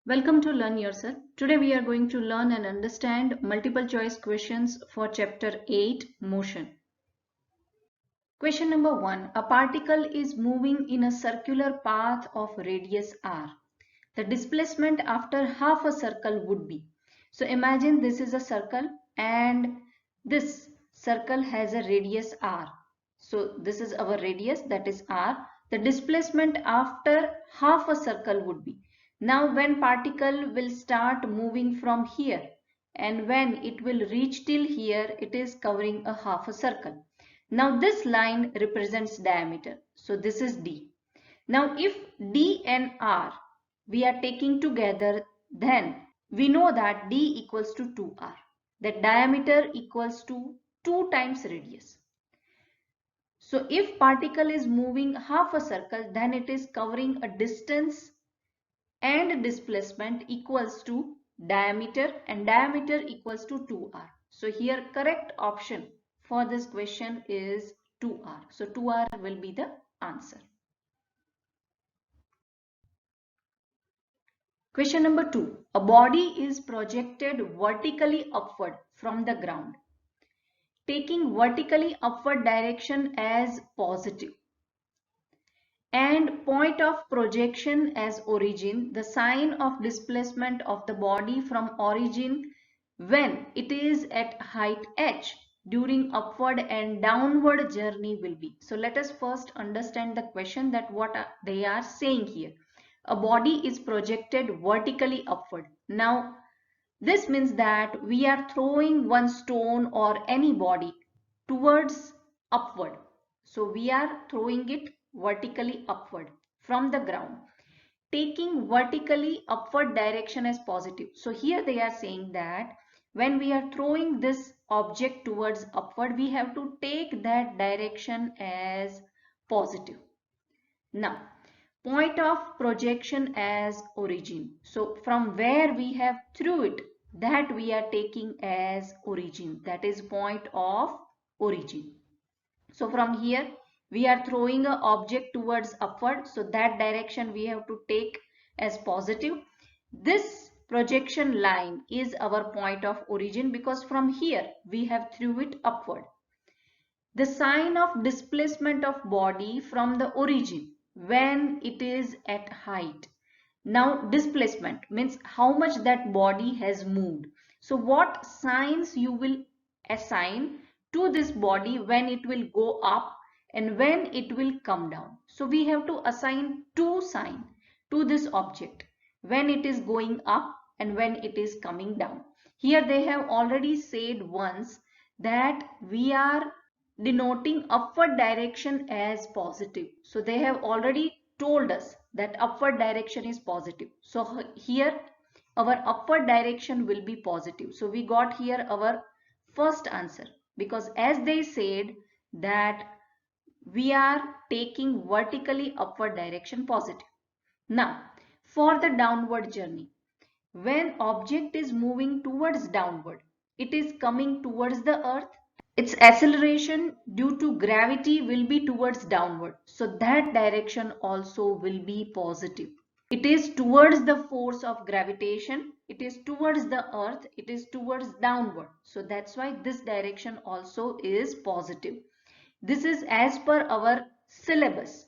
Welcome to Learn Yourself. Today we are going to learn and understand multiple choice questions for Chapter 8 Motion. Question number 1. A particle is moving in a circular path of radius r. The displacement after half a circle would be. So imagine this is a circle and this circle has a radius r. So this is our radius, that is r. The displacement after half a circle would be. Now when particle will start moving from here and when it will reach till here, it is covering a half a circle. Now this line represents diameter. So this is d. Now if d and r we are taking together, then we know that d equals to 2r. That diameter equals to 2 times radius. So if particle is moving half a circle, then it is covering a distance and displacement equals to diameter, and diameter equals to 2r. So here correct option for this question is 2r. So 2r will be the answer. Question number 2. A body is projected vertically upward from the ground, taking vertically upward direction as positive and point of projection as origin. The sign of displacement of the body from origin when it is at height h during upward and downward journey will be. So let us first understand the question, that what they are saying here. A body is projected vertically upward. Now this means that we are throwing one stone or any body towards upward. So we are throwing it vertically upward from the ground, taking vertically upward direction as positive. So here they are saying that when we are throwing this object towards upward, we have to take that direction as positive. Now point of projection as origin. So from where we have threw it, that we are taking as origin, that is point of origin. So from here we are throwing an object towards upward, so that direction we have to take as positive. This projection line is our point of origin because from here we have threw it upward. The sign of displacement of body from the origin when it is at height. Now displacement means how much that body has moved. So what signs you will assign to this body when it will go up and when it will come down. So we have to assign two signs to this object when it is going up and when it is coming down. Here they have already said once that we are denoting upward direction as positive. So they have already told us that upward direction is positive. So here our upward direction will be positive. So we got here our first answer, because as they said that we are taking vertically upward direction positive. Now for the downward journey, when object is moving towards downward, it is coming towards the earth. Its acceleration due to gravity will be towards downward. So that direction also will be positive. It is towards the force of gravitation. It is towards the earth. It is towards downward. So that's why this direction also is positive. This is as per our syllabus,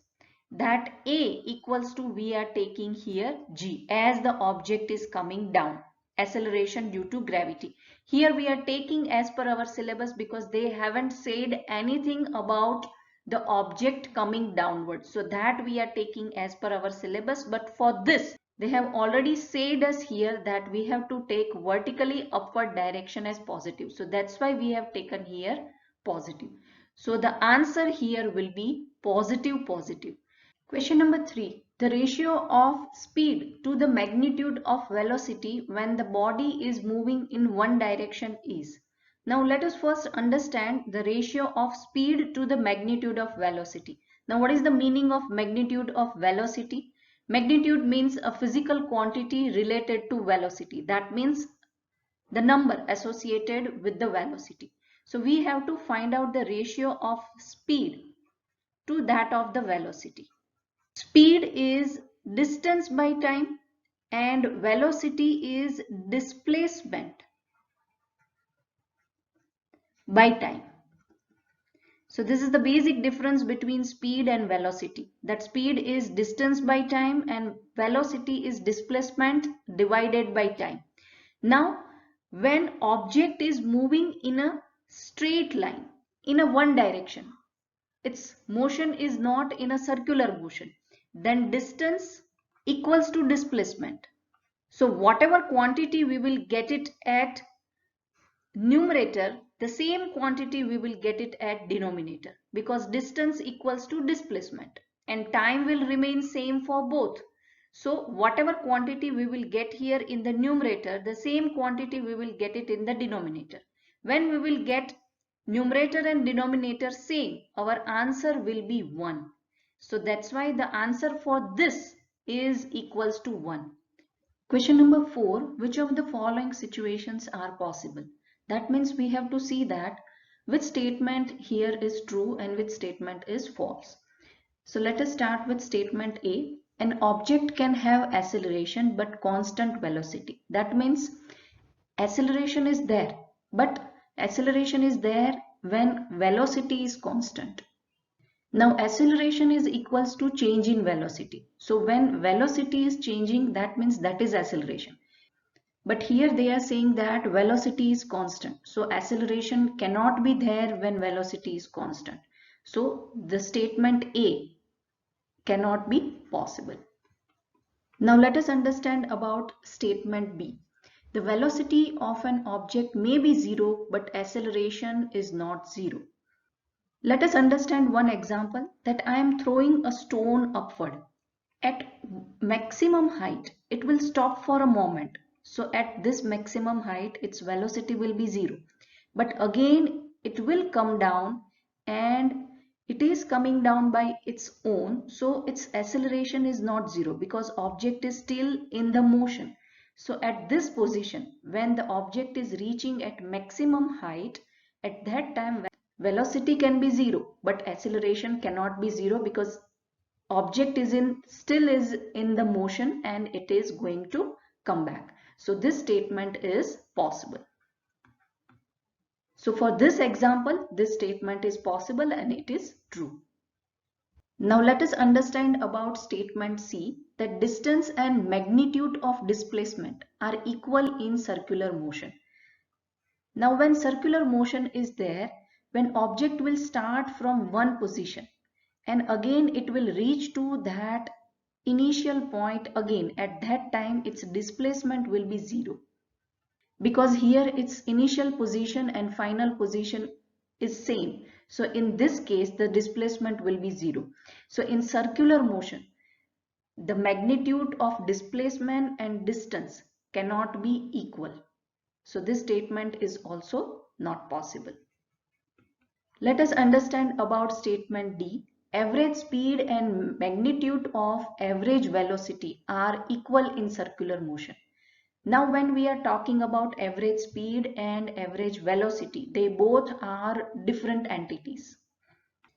that A equals to, we are taking here G as the object is coming down. Acceleration due to gravity. Here we are taking as per our syllabus because they haven't said anything about the object coming downward. So that we are taking as per our syllabus. But for this, they have already said us here that we have to take vertically upward direction as positive. So that's why we have taken here positive. So the answer here will be positive, positive. Question number 3. The ratio of speed to the magnitude of velocity when the body is moving in one direction is. Now let us first understand the ratio of speed to the magnitude of velocity. Now what is the meaning of magnitude of velocity? Magnitude means a physical quantity related to velocity. That means the number associated with the velocity. So we have to find out the ratio of speed to that of the velocity. Speed is distance by time. and velocity is displacement by time. So this is the basic difference between speed and velocity. That speed is distance by time and velocity is displacement divided by time. Now, when object is moving in a straight line, in a one direction, its motion is not in a circular motion, then distance equals to displacement. So whatever quantity we will get it at numerator, the same quantity we will get it at denominator, because distance equals to displacement and time will remain same for both. So whatever quantity we will get here in the numerator, the same quantity we will get it in the denominator. When we will get numerator and denominator same, our answer will be 1. So that's why the answer for this is equals to 1. Question number 4, which of the following situations are possible? That means we have to see that which statement here is true and which statement is false. So let us start with statement A. An object can have acceleration but constant velocity. That means acceleration is there, but acceleration is there when velocity is constant. Now acceleration is equals to change in velocity. So when velocity is changing, that means that is acceleration. But here they are saying that velocity is constant. So acceleration cannot be there when velocity is constant. So the statement A cannot be possible. Now let us understand about statement B. The velocity of an object may be 0, but acceleration is not 0. Let us understand one example, that I am throwing a stone upward. At maximum height, it will stop for a moment. So at this maximum height, its velocity will be 0. But again, it will come down and it is coming down by its own. So its acceleration is not 0 because object is still in the motion. So at this position, when the object is reaching at maximum height, at that time velocity can be 0, but acceleration cannot be 0 because object is still in the motion and it is going to come back. So this statement is possible. So for this example, this statement is possible and it is true. Now let us understand about statement C, that distance and magnitude of displacement are equal in circular motion. Now when circular motion is there, when object will start from one position and again it will reach to that initial point again, at that time its displacement will be 0. Because here its initial position and final position is same. So in this case the displacement will be 0. So in circular motion, the magnitude of displacement and distance cannot be equal. So this statement is also not possible. Let us understand about statement D. Average speed and magnitude of average velocity are equal in circular motion. Now when we are talking about average speed and average velocity, they both are different entities.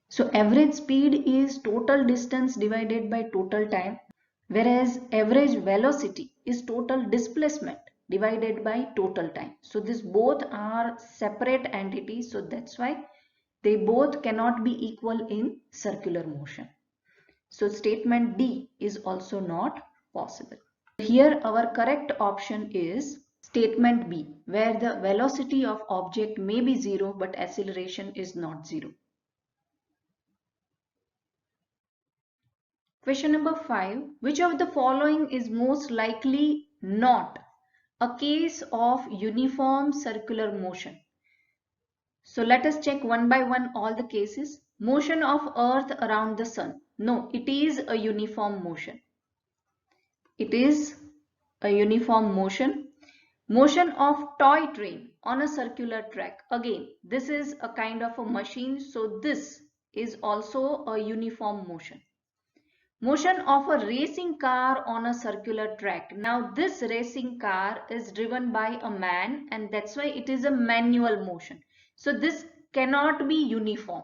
So average speed is total distance divided by total time, whereas average velocity is total displacement divided by total time. So these both are separate entities, so that's why they both cannot be equal in circular motion. So statement D is also not possible. Here our correct option is statement B, where the velocity of object may be 0 but acceleration is not 0. Question number 5. Which of the following is most likely not a case of uniform circular motion? So let us check one by one all the cases. Motion of Earth around the Sun. No, it is a uniform motion. It is a uniform motion. Motion of toy train on a circular track. Again, this is a kind of a machine, so this is also a uniform motion. Motion of a racing car on a circular track. Now this racing car is driven by a man and that's why it is a manual motion. So this cannot be uniform.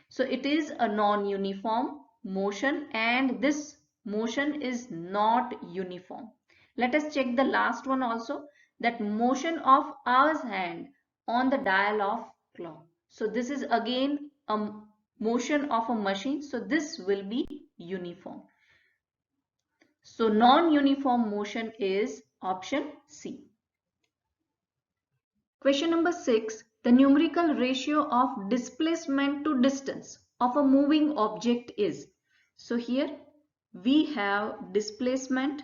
So it is a non-uniform motion and this motion is not uniform. Let us check the last one also, that motion of hour's hand on the dial of clock. So this is again a motion of a machine. So this will be uniform. So non-uniform motion is option C. Question number 6. The numerical ratio of displacement to distance of a moving object is. So here we have displacement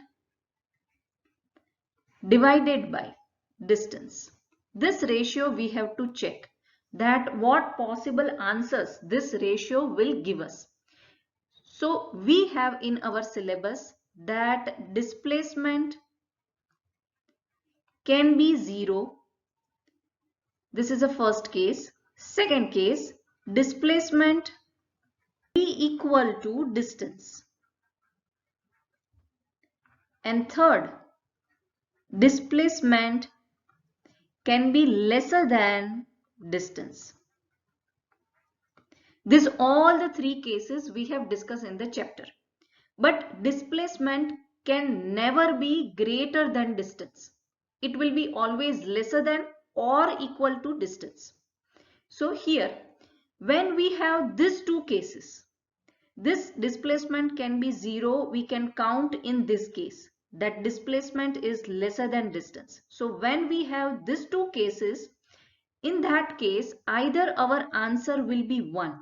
divided by distance. This ratio we have to check that what possible answers this ratio will give us. So we have in our syllabus that displacement can be 0. This is the first case. Second case, displacement be equal to distance. And third, displacement can be lesser than distance. These all the three cases we have discussed in the chapter. But displacement can never be greater than distance. It will be always lesser than or equal to distance. So here, when we have these two cases, this displacement can be 0. We can count in this case that displacement is lesser than distance. So when we have these two cases, in that case, either our answer will be 1.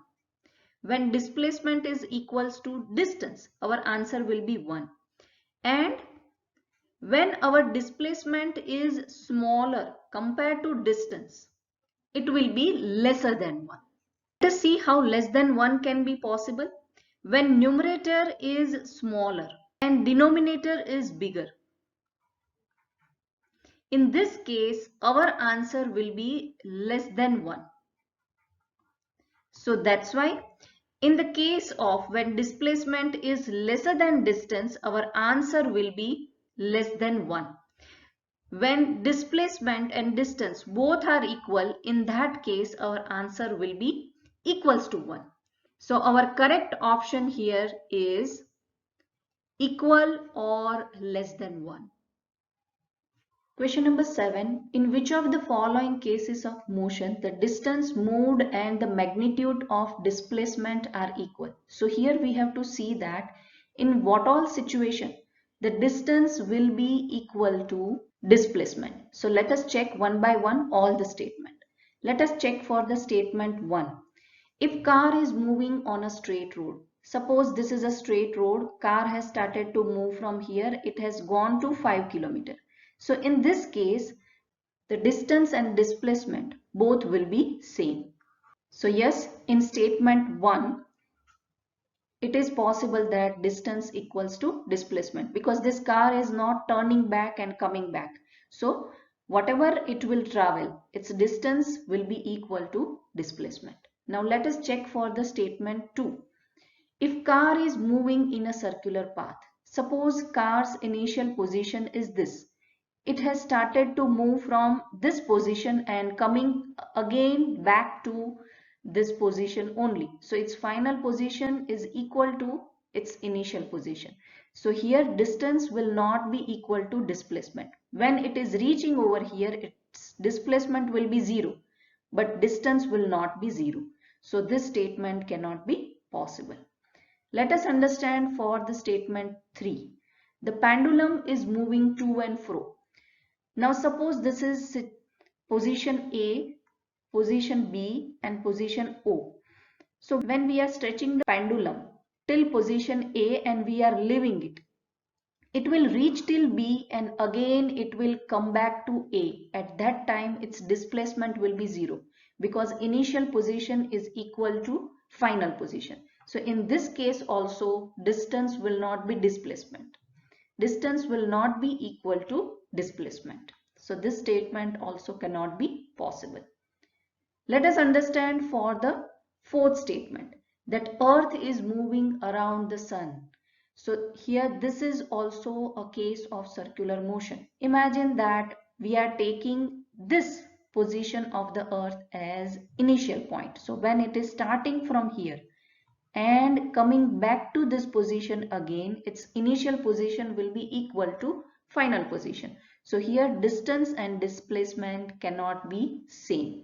When displacement is equals to distance, our answer will be 1. And when our displacement is smaller compared to distance, it will be lesser than 1. Let us see how less than 1 can be possible. When numerator is smaller and denominator is bigger. In this case, our answer will be less than 1. So that's why in the case of when displacement is lesser than distance, our answer will be less than 1. When displacement and distance both are equal, in that case our answer will be equals to 1. So our correct option here is equal or less than 1. Question number 7. In which of the following cases of motion the distance moved and the magnitude of displacement are equal? So here we have to see that in what all situation the distance will be equal to displacement. So let us check one by one all the statement. Let us check for the statement 1. If car is moving on a straight road, suppose this is a straight road, car has started to move from here, it has gone to 5 km. So in this case, the distance and displacement both will be same. So yes, in statement 1, it is possible that distance equals to displacement because this car is not turning back and coming back. So whatever it will travel, its distance will be equal to displacement. Now let us check for the statement 2. If car is moving in a circular path, suppose car's initial position is this. It has started to move from this position and coming again back to this position only. So its final position is equal to its initial position. So here distance will not be equal to displacement. When it is reaching over here, its displacement will be 0, but distance will not be 0. So this statement cannot be possible. Let us understand for the statement 3. The pendulum is moving to and fro. Now suppose this is position A, position B and position O. So when we are stretching the pendulum till position A and we are leaving it, it will reach till B and again it will come back to A. At that time its displacement will be 0 because initial position is equal to final position. So in this case also distance will not be displacement. Distance will not be equal to displacement. So this statement also cannot be possible. Let us understand for the fourth statement that earth is moving around the sun. So here this is also a case of circular motion. Imagine that we are taking this position of the earth as initial point. So when it is starting from here and coming back to this position again, its initial position will be equal to final position. So here distance and displacement cannot be same.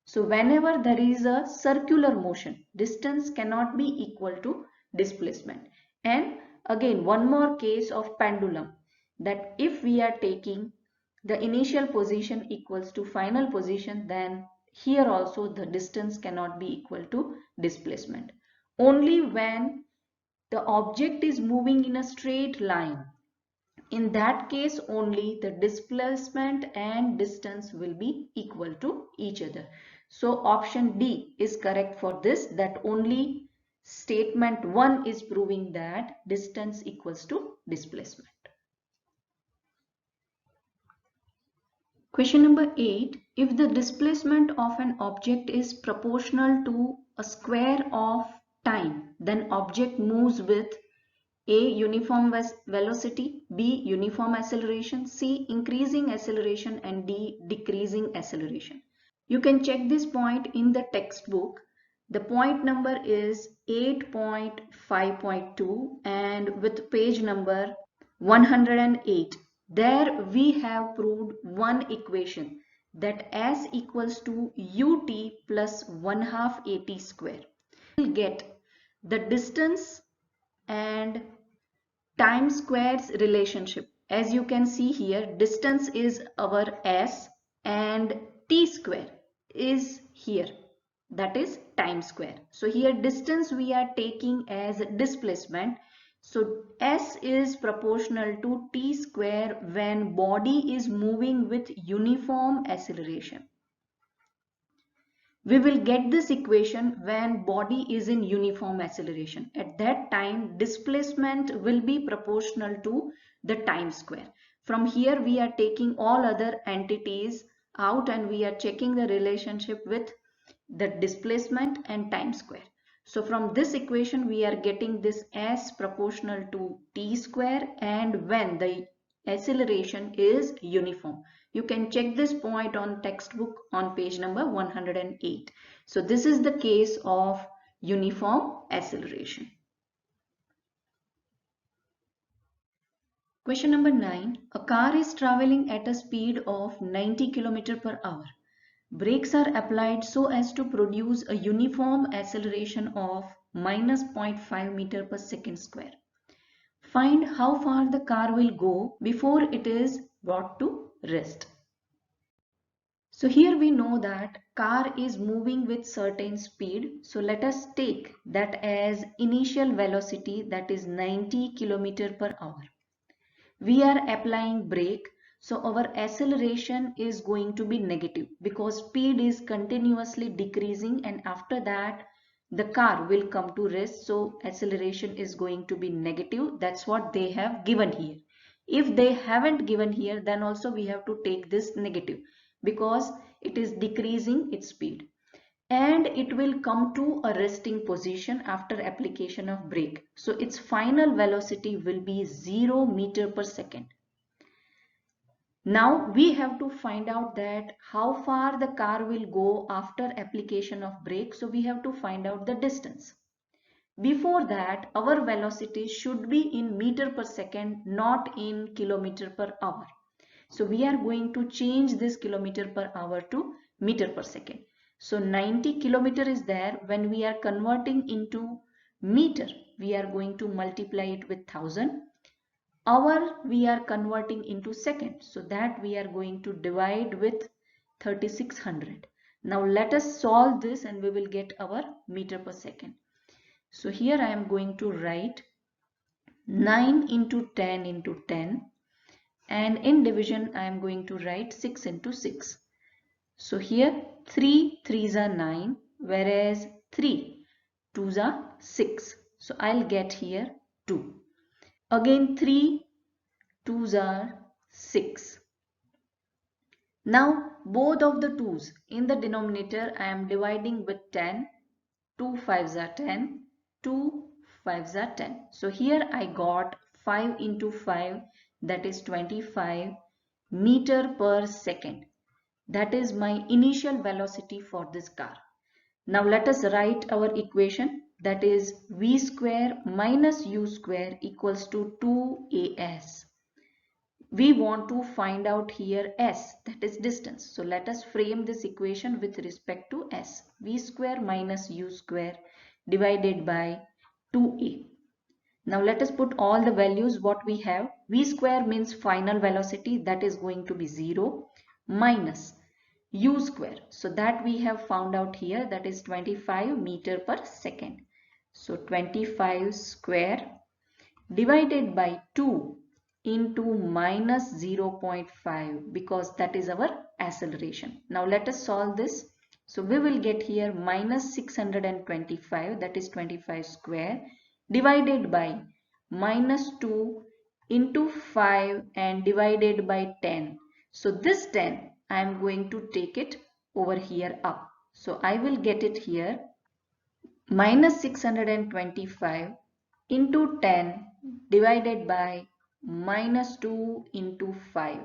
So whenever there is a circular motion, distance cannot be equal to displacement. And again, one more case of pendulum, that if we are taking the initial position equals to final position, then here also the distance cannot be equal to displacement. Only when the object is moving in a straight line, in that case only the displacement and distance will be equal to each other. So option D is correct for this, that only statement 1 is proving that distance equals to displacement. Question number 8. If the displacement of an object is proportional to a square of time, then object moves with A. Uniform velocity, B. Uniform acceleration, C. Increasing acceleration, and D. Decreasing acceleration. You can check this point in the textbook. The point number is 8.5.2 and with page number 108. There we have proved one equation, that S equals to ut plus 1/2 at square. We will get the distance and time squares relationship. As you can see here, distance is our S and t square is here, that is time square. So here distance we are taking as displacement. So S is proportional to t square when body is moving with uniform acceleration. We will get this equation when body is in uniform acceleration. At that time, displacement will be proportional to the time square. From here, we are taking all other entities out and we are checking the relationship with the displacement and time square. So from this equation, we are getting this S proportional to t square and when the acceleration is uniform. You can check this point on textbook on page number 108. So this is the case of uniform acceleration. Question number 9. A car is traveling at a speed of 90 km per hour. Brakes are applied so as to produce a uniform acceleration of minus 0.5 meter per second square. Find how far the car will go before it is brought to rest. So here we know that car is moving with certain speed. So let us take that as initial velocity, that is 90 km per hour. We are applying brake. So our acceleration is going to be negative because speed is continuously decreasing and after that the car will come to rest. So acceleration is going to be negative. That's what they have given here. If they haven't given here, then also we have to take this negative because it is decreasing its speed. And it will come to a resting position after application of brake. So its final velocity will be 0 meter per second. Now we have to find out that how far the car will go after application of brake. So we have to find out the distance. Before that, our velocity should be in meter per second, not in kilometer per hour. So we are going to change this kilometer per hour to meter per second. So 90 kilometer is there. When we are converting into meter, we are going to multiply it with 1000. Hour we are converting into second. So that we are going to divide with 3600. Now let us solve this and we will get our meter per second. So here I am going to write 9 into 10 into 10. And in division I am going to write 6 into 6. So here 3 3s are 9 whereas 3 2s are 6. So I'll get here 2. Again 3 2s are 6. Now both of the 2's in the denominator I am dividing with 10. 2 5s are 10. 2 5s are 10. So here I got 5 into 5, that is 25 meter per second. That is my initial velocity for this car. Now let us write our equation, that is v square minus u square equals to 2as. we want to find out here s, that is distance. So let us frame this equation with respect to s. V square minus u square divided by 2a. Now let us put all the values what we have. V square means final velocity, that is going to be 0, minus u square. So that we have found out here, that is 25 meter per second. So 25 square divided by 2 into minus 0.5, because that is our acceleration. Now let us solve this. So we will get here minus 625, that is 25 square, divided by minus 2 into 5 and divided by 10. So this 10 I am going to take it over here up. So I will get it here minus 625 into 10 divided by minus 2 into 5.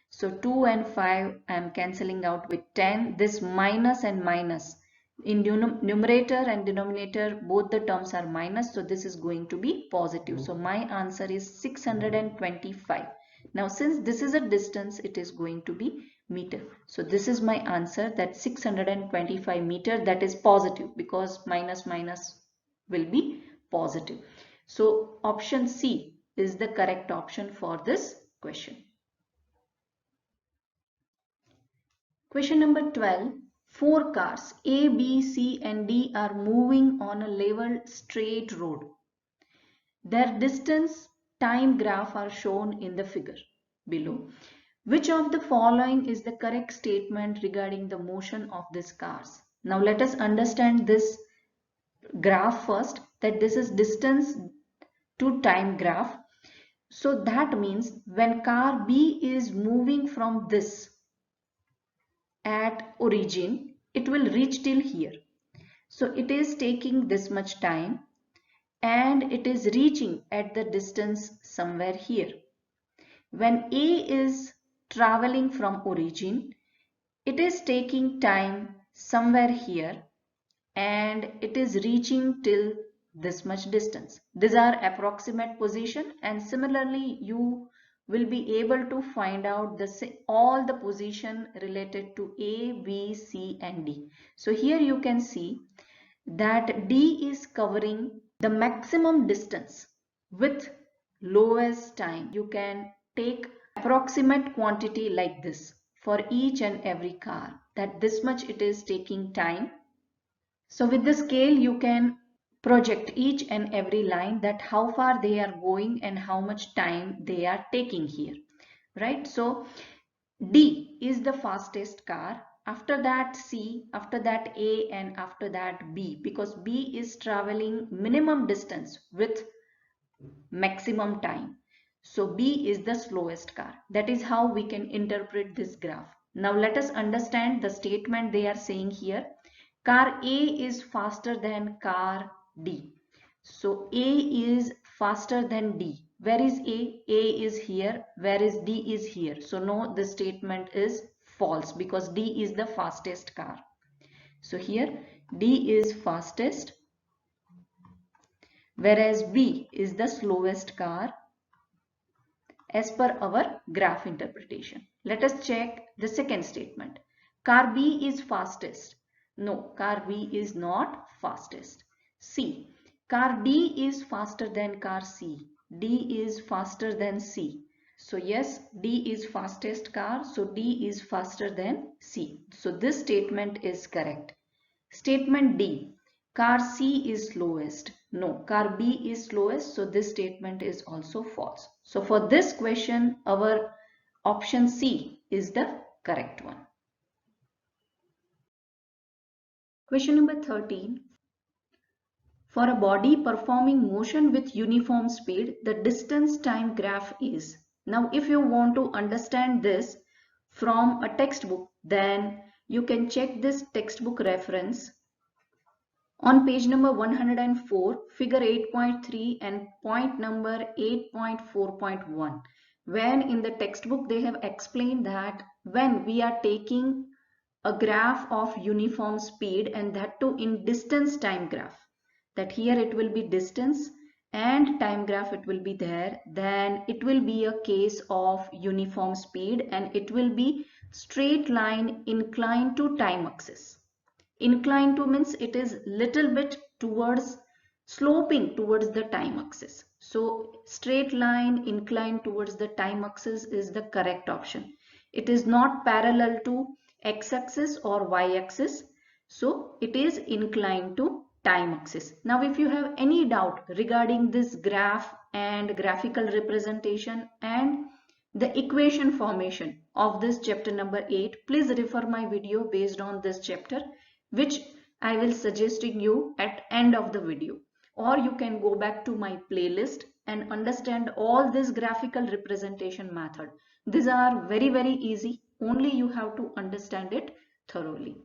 So 2 and 5 I am cancelling out with 10. This minus and minus, in numerator and denominator both the terms are minus, so this is going to be positive. So my answer is 625. Now since this is a distance, it is going to be meter. So this is my answer, that 625 meter, that is positive, because minus minus will be positive. So option C is the correct option for this question. Question number 12. 4 cars A, B, C and D are moving on a level straight road. Their distance time graph are shown in the figure below. Which of the following is the correct statement regarding the motion of these cars? Now let us understand this graph first, that this is distance to time graph. So that means when car B is moving from this at origin, it will reach till here. So it is taking this much time and it is reaching at the distance somewhere here. When A is traveling from origin, it is taking time somewhere here and it is reaching till this much distance. These are approximate position, and similarly you will be able to find out all the position related to A, B, C and D. So here you can see that D is covering the maximum distance with lowest time. You can take approximate quantity like this for each and every car, that this much it is taking time. So with the scale you can project each and every line, that how far they are going and how much time they are taking here, right? So D is the fastest car, after that C, after that A and after that B, because B is traveling minimum distance with maximum time. So B is the slowest car. That is how we can interpret this graph. Now let us understand the statement they are saying here. Car A is faster than car D. So A is faster than D. Where is A? A is here. Where is D is here. So no, the statement is false, because D is the fastest car. So here D is fastest, whereas B is the slowest car as per our graph interpretation. Let us check the second statement. Car B is fastest. No, car B is not fastest. C. Car D is faster than car C. D is faster than C. So yes, D is fastest car. So D is faster than C. So this statement is correct. Statement D. Car C is slowest. No, car B is slowest. So this statement is also false. So for this question, our option C is the correct one. Question number 13. For a body performing motion with uniform speed, the distance time graph is. Now if you want to understand this from a textbook, then you can check this textbook reference on page number 104, figure 8.3 and point number 8.4.1. When in the textbook they have explained that when we are taking a graph of uniform speed, and that too in distance time graph, that here it will be distance and time graph it will be there, then it will be a case of uniform speed and it will be straight line inclined to time axis. Inclined to means it is little bit towards sloping towards the time axis. So straight line inclined towards the time axis is the correct option. It is not parallel to x-axis or y-axis. So it is inclined to time axis. Now if you have any doubt regarding this graph and graphical representation and the equation formation of this chapter number 8, please refer my video based on this chapter, which I will suggesting you at end of the video, or you can go back to my playlist and understand all this graphical representation method. These are very easy, only you have to understand it thoroughly.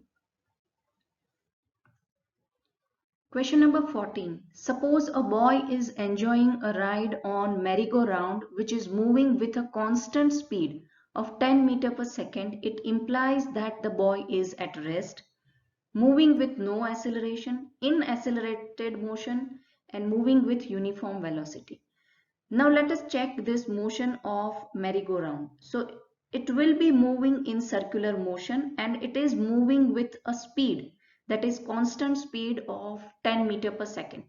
Question number 14. Suppose a boy is enjoying a ride on merry-go-round which is moving with a constant speed of 10 meters per second. It implies that the boy is at rest, moving with no acceleration, in accelerated motion, and moving with uniform velocity. Now let us check this motion of merry-go-round. So it will be moving in circular motion and it is moving with a speed, that is constant speed of 10 meters per second.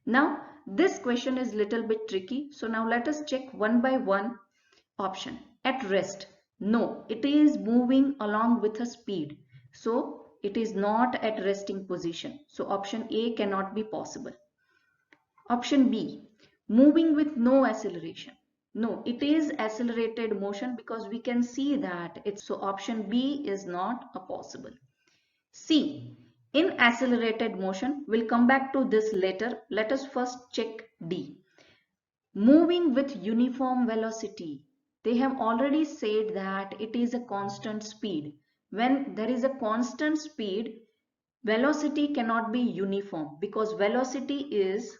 Now this question is little bit tricky. So now let us check one by one. Option at rest. No, it is moving along with a speed. So it is not at resting position. So option A cannot be possible. Option B, moving with no acceleration. No, it is accelerated motion because we can see that it's, so option B is not a possible. C, in accelerated motion. We'll come back to this later. Let us first check D. Moving with uniform velocity. They have already said that it is a constant speed. When there is a constant speed, velocity cannot be uniform because velocity is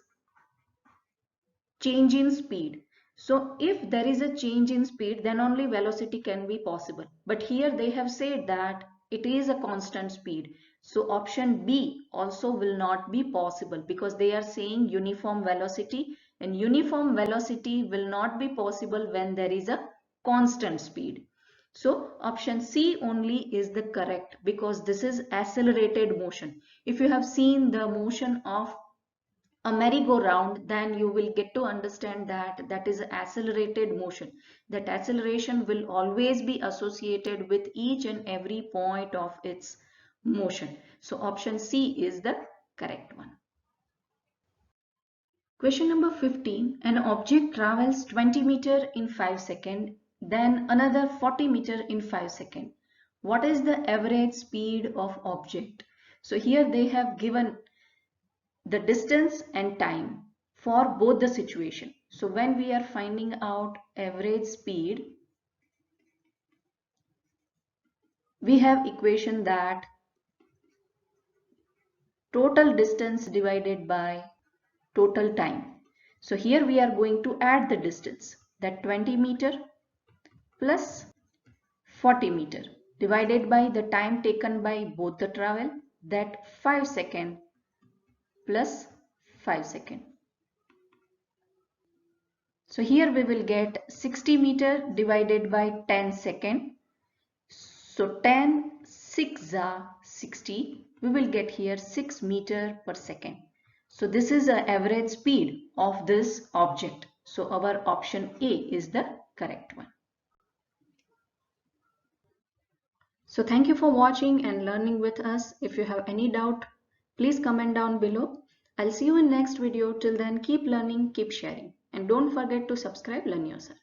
change in speed. So if there is a change in speed, then only velocity can be possible. But here they have said that it is a constant speed. So option B also will not be possible because they are saying uniform velocity, and uniform velocity will not be possible when there is a constant speed. So option C only is the correct because this is accelerated motion. If you have seen the motion of a merry-go-round, then you will get to understand that that is accelerated motion. That acceleration will always be associated with each and every point of its motion. So option C is the correct one. Question number 15. An object travels 20 meters in 5 seconds, then another 40 meters in 5 seconds. What is the average speed of object? So here they have given the distance and time for both the situation. So when we are finding out average speed, we have equation that total distance divided by total time. So here we are going to add the distance, that 20 meter plus 40 meter divided by the time taken by both the travel, that 5 second plus 5 second. So here we will get 60 meter divided by 10 second. So 10 6 are 60. We will get here 6 meter per second. So this is the average speed of this object. So our option A is the correct one. So thank you for watching and learning with us. If you have any doubt, please comment down below. I'll see you in next video. Till then, keep learning, keep sharing. And don't forget to subscribe, Learn Yourself.